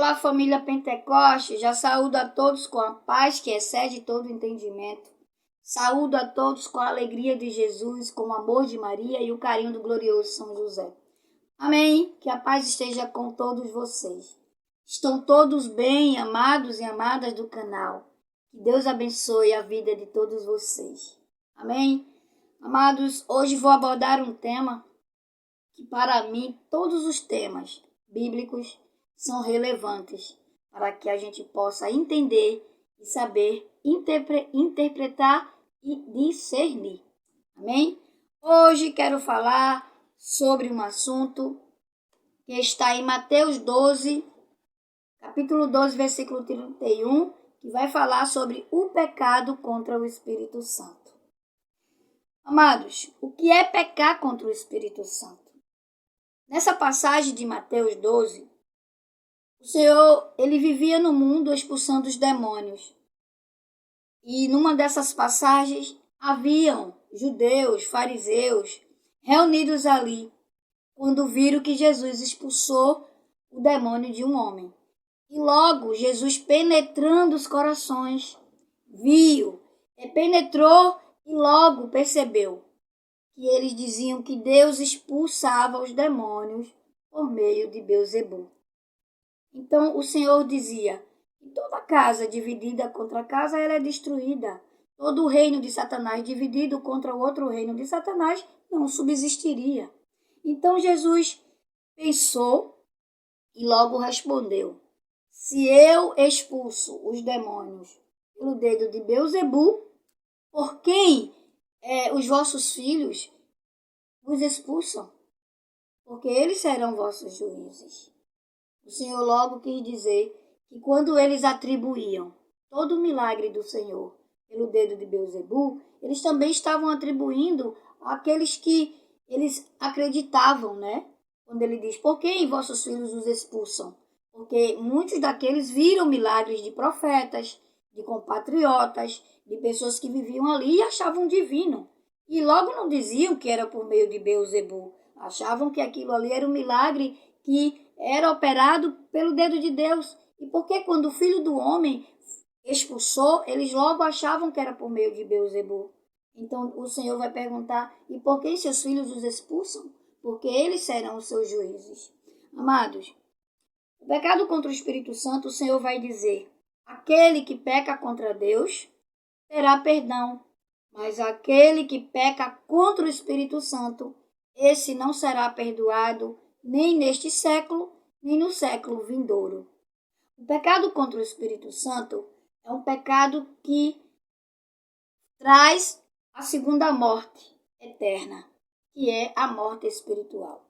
Olá, família Pentecoste, já saúdo a todos com a paz que excede todo entendimento. Saúdo a todos com a alegria de Jesus, com o amor de Maria e o carinho do glorioso São José. Amém? Que a paz esteja com todos vocês. Estão todos bem, amados e amadas do canal. Que Deus abençoe a vida de todos vocês. Amém? Amados, hoje vou abordar um tema que para mim todos os temas bíblicos são relevantes para que a gente possa entender e saber interpretar e discernir. Amém? Hoje quero falar sobre um assunto que está em Mateus 12, capítulo 12, versículo 31, que vai falar sobre o pecado contra o Espírito Santo. Amados, o que é pecar contra o Espírito Santo? Nessa passagem de Mateus 12, o Senhor, ele vivia no mundo expulsando os demônios. E numa dessas passagens, haviam judeus, fariseus, reunidos ali, quando viram que Jesus expulsou o demônio de um homem. E logo, Jesus, penetrando os corações, penetrou e logo percebeu que eles diziam que Deus expulsava os demônios por meio de Beelzebul. Então o Senhor dizia que toda casa dividida contra casa ela é destruída. Todo o reino de Satanás dividido contra o outro reino de Satanás não subsistiria. Então Jesus pensou e logo respondeu: se eu expulso os demônios pelo dedo de Beelzebul, por quem os vossos filhos os expulsam? Porque eles serão vossos juízes. O Senhor logo quis dizer que quando eles atribuíam todo o milagre do Senhor pelo dedo de Beelzebul, eles também estavam atribuindo àqueles que eles acreditavam, né? Quando ele diz, por que vossos filhos os expulsam? Porque muitos daqueles viram milagres de profetas, de compatriotas, de pessoas que viviam ali e achavam divino. E logo não diziam que era por meio de Beelzebul. Achavam que aquilo ali era um milagre que era operado pelo dedo de Deus. E porque quando o Filho do Homem expulsou, eles logo achavam que era por meio de Beelzebul. Então o Senhor vai perguntar, e por que seus filhos os expulsam? Porque eles serão os seus juízes. Amados, o pecado contra o Espírito Santo, o Senhor vai dizer, aquele que peca contra Deus terá perdão, mas aquele que peca contra o Espírito Santo, esse não será perdoado nem neste século, nem no século vindouro. O pecado contra o Espírito Santo é um pecado que traz a segunda morte eterna, que é a morte espiritual.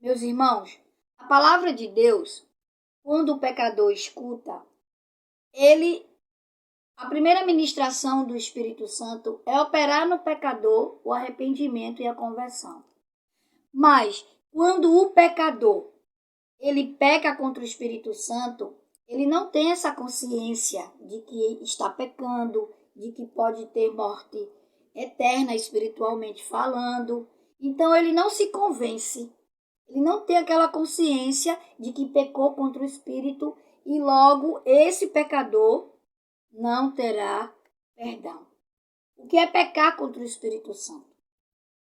Meus irmãos, a palavra de Deus, quando o pecador escuta, a primeira ministração do Espírito Santo é operar no pecador o arrependimento e a conversão. Mas, quando o pecador, ele peca contra o Espírito Santo, ele não tem essa consciência de que está pecando, de que pode ter morte eterna espiritualmente falando. Então, ele não se convence. Ele não tem aquela consciência de que pecou contra o Espírito e logo esse pecador não terá perdão. O que é pecar contra o Espírito Santo?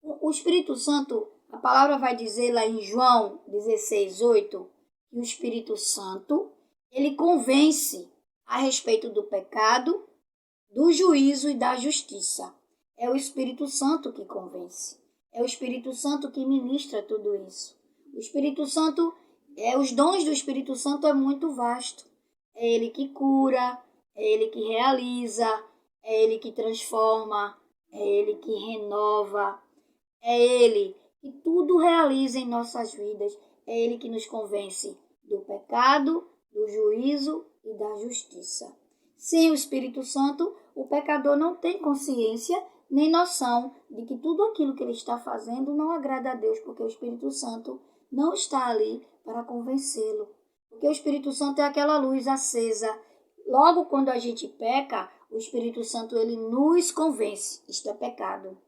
O Espírito Santo, a palavra vai dizer lá em João 16:8, que o Espírito Santo, ele convence a respeito do pecado, do juízo e da justiça. É o Espírito Santo que convence. É o Espírito Santo que ministra tudo isso. O Espírito Santo, os dons do Espírito Santo é muito vasto. É ele que cura, é ele que realiza, é ele que transforma, é ele que renova, é ele que tudo realiza em nossas vidas, é ele que nos convence do pecado, do juízo e da justiça. Sem o Espírito Santo, o pecador não tem consciência nem noção de que tudo aquilo que ele está fazendo não agrada a Deus, porque o Espírito Santo não está ali para convencê-lo. Porque o Espírito Santo é aquela luz acesa. Logo quando a gente peca, o Espírito Santo ele nos convence. Isto é pecado.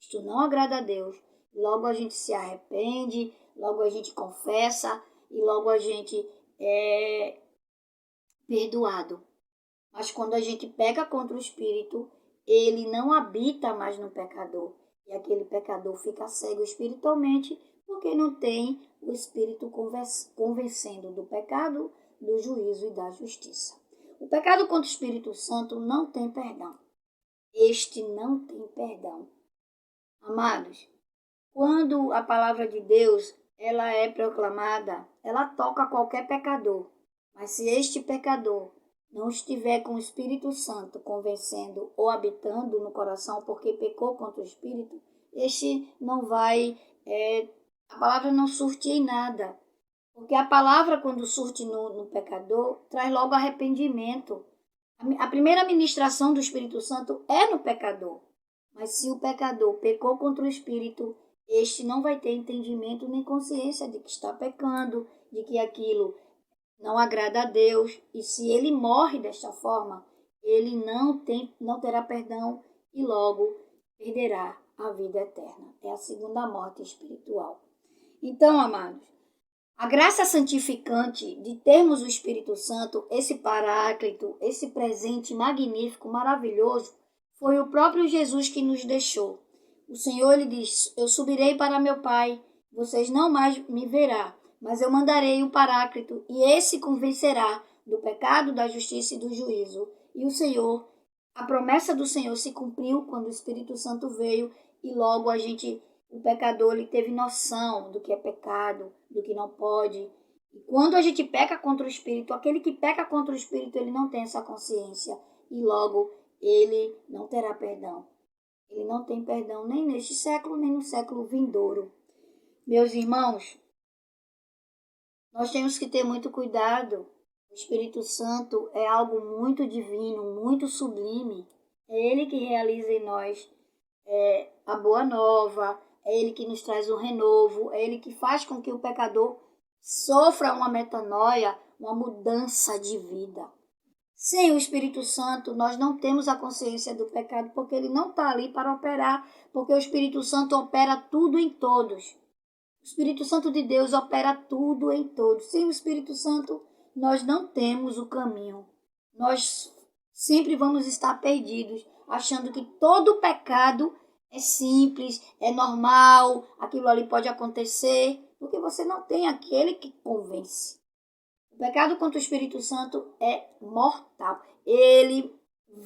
Isto não agrada a Deus. Logo a gente se arrepende, logo a gente confessa e logo a gente perdoado. Mas quando a gente peca contra o Espírito, ele não habita mais no pecador. E aquele pecador fica cego espiritualmente porque não tem o Espírito convencendo do pecado, do juízo e da justiça. O pecado contra o Espírito Santo não tem perdão. Este não tem perdão. Amados, quando a palavra de Deus ela é proclamada, ela toca qualquer pecador. Mas se este pecador não estiver com o Espírito Santo convencendo ou habitando no coração porque pecou contra o Espírito, este não vai, a palavra não surte em nada. Porque a palavra, quando surte no pecador, traz logo arrependimento. A primeira ministração do Espírito Santo é no pecador. Mas se o pecador pecou contra o Espírito, este não vai ter entendimento nem consciência de que está pecando, de que aquilo não agrada a Deus. E se ele morre desta forma, ele não terá perdão e logo perderá a vida eterna. É a segunda morte espiritual. Então, amados, a graça santificante de termos o Espírito Santo, esse Paráclito, esse presente magnífico, maravilhoso, foi o próprio Jesus que nos deixou. O Senhor lhe diz: eu subirei para meu Pai, vocês não mais me verão, mas eu mandarei o Paráclito, e esse convencerá do pecado, da justiça e do juízo. E a promessa do Senhor se cumpriu quando o Espírito Santo veio, e logo o pecador ele teve noção do que é pecado, do que não pode. E quando a gente peca contra o Espírito, aquele que peca contra o Espírito, ele não tem essa consciência. E logo ele não terá perdão. Ele não tem perdão nem neste século, nem no século vindouro. Meus irmãos, nós temos que ter muito cuidado. O Espírito Santo é algo muito divino, muito sublime. É ele que realiza em nós a boa nova, é ele que nos traz o renovo, é ele que faz com que o pecador sofra uma metanoia, uma mudança de vida. Sem o Espírito Santo, nós não temos a consciência do pecado, porque ele não está ali para operar, porque o Espírito Santo opera tudo em todos. O Espírito Santo de Deus opera tudo em todos. Sem o Espírito Santo, nós não temos o caminho. Nós sempre vamos estar perdidos, achando que todo pecado é simples, é normal, aquilo ali pode acontecer, porque você não tem aquele que convence. O pecado contra o Espírito Santo é mortal. Ele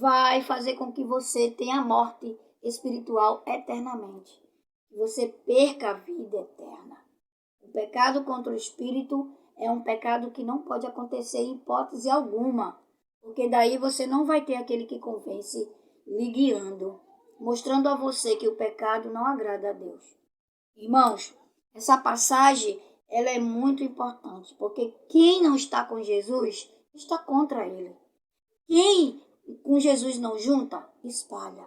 vai fazer com que você tenha morte espiritual eternamente. Que você perca a vida eterna. O pecado contra o Espírito é um pecado que não pode acontecer em hipótese alguma. Porque daí você não vai ter aquele que convence lhe guiando, mostrando a você que o pecado não agrada a Deus. Irmãos, essa passagem ela é muito importante, porque quem não está com Jesus está contra ele. Quem com Jesus não junta, espalha.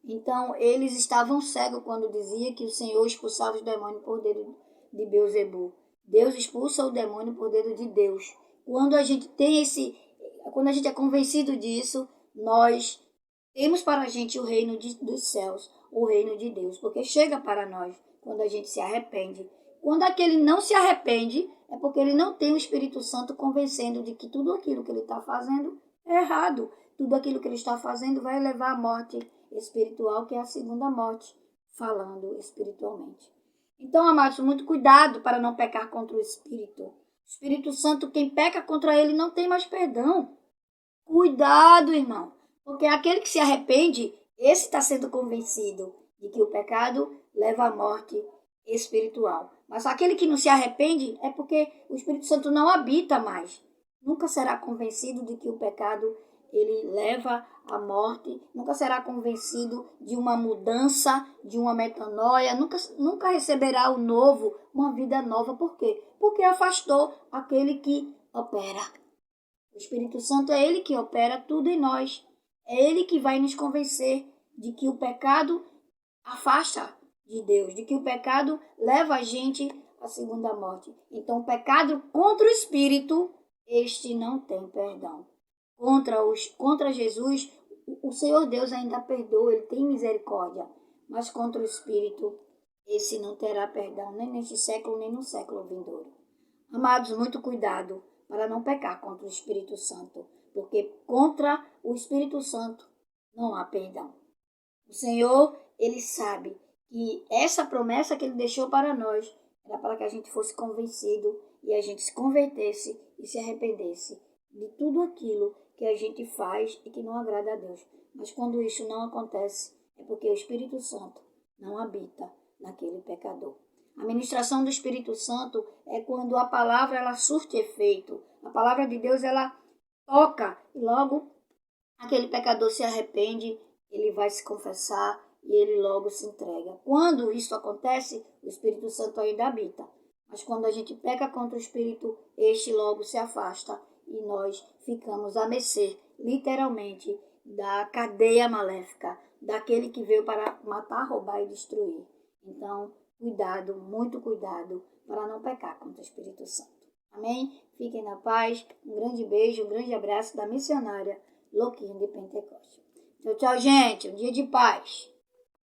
Então, eles estavam cegos quando dizia que o Senhor expulsava os demônios por dedo de Beelzebul. Deus expulsa o demônio por dedo de Deus. Quando a gente é convencido disso, nós temos para a gente o reino dos céus, o reino de Deus, porque chega para nós quando a gente se arrepende. Quando aquele não se arrepende, é porque ele não tem o Espírito Santo convencendo de que tudo aquilo que ele está fazendo é errado. Tudo aquilo que ele está fazendo vai levar à morte espiritual, que é a segunda morte, falando espiritualmente. Então, amados, muito cuidado para não pecar contra o Espírito. O Espírito Santo, quem peca contra ele, não tem mais perdão. Cuidado, irmão, porque aquele que se arrepende, esse está sendo convencido de que o pecado leva à morte espiritual. Mas aquele que não se arrepende é porque o Espírito Santo não habita mais. Nunca será convencido de que o pecado ele leva à morte, nunca será convencido de uma mudança, de uma metanoia, nunca receberá o novo, uma vida nova. Por quê? Porque afastou aquele que opera. O Espírito Santo é ele que opera tudo em nós. É ele que vai nos convencer de que o pecado afasta de Deus, de que o pecado leva a gente à segunda morte. Então, o pecado contra o Espírito, este não tem perdão. Contra Jesus, o Senhor Deus ainda perdoa, ele tem misericórdia. Mas contra o Espírito, esse não terá perdão, nem neste século, nem no século vindouro. Amados, muito cuidado para não pecar contra o Espírito Santo, porque contra o Espírito Santo não há perdão. O Senhor, Ele sabe que essa promessa que Ele deixou para nós era para que a gente fosse convencido e a gente se convertesse e se arrependesse de tudo aquilo que a gente faz e que não agrada a Deus. Mas quando isso não acontece, é porque o Espírito Santo não habita naquele pecador. A ministração do Espírito Santo é quando a palavra ela surte efeito. A palavra de Deus ela toca e logo aquele pecador se arrepende, ele vai se confessar e ele logo se entrega. Quando isso acontece, o Espírito Santo ainda habita. Mas quando a gente peca contra o Espírito, este logo se afasta e nós ficamos a mercê, literalmente, da cadeia maléfica, daquele que veio para matar, roubar e destruir. Então, cuidado, muito cuidado, para não pecar contra o Espírito Santo. Amém? Fiquem na paz. Um grande beijo, um grande abraço da missionária Louquinho de Pentecoste. Tchau, tchau, gente. Um dia de paz.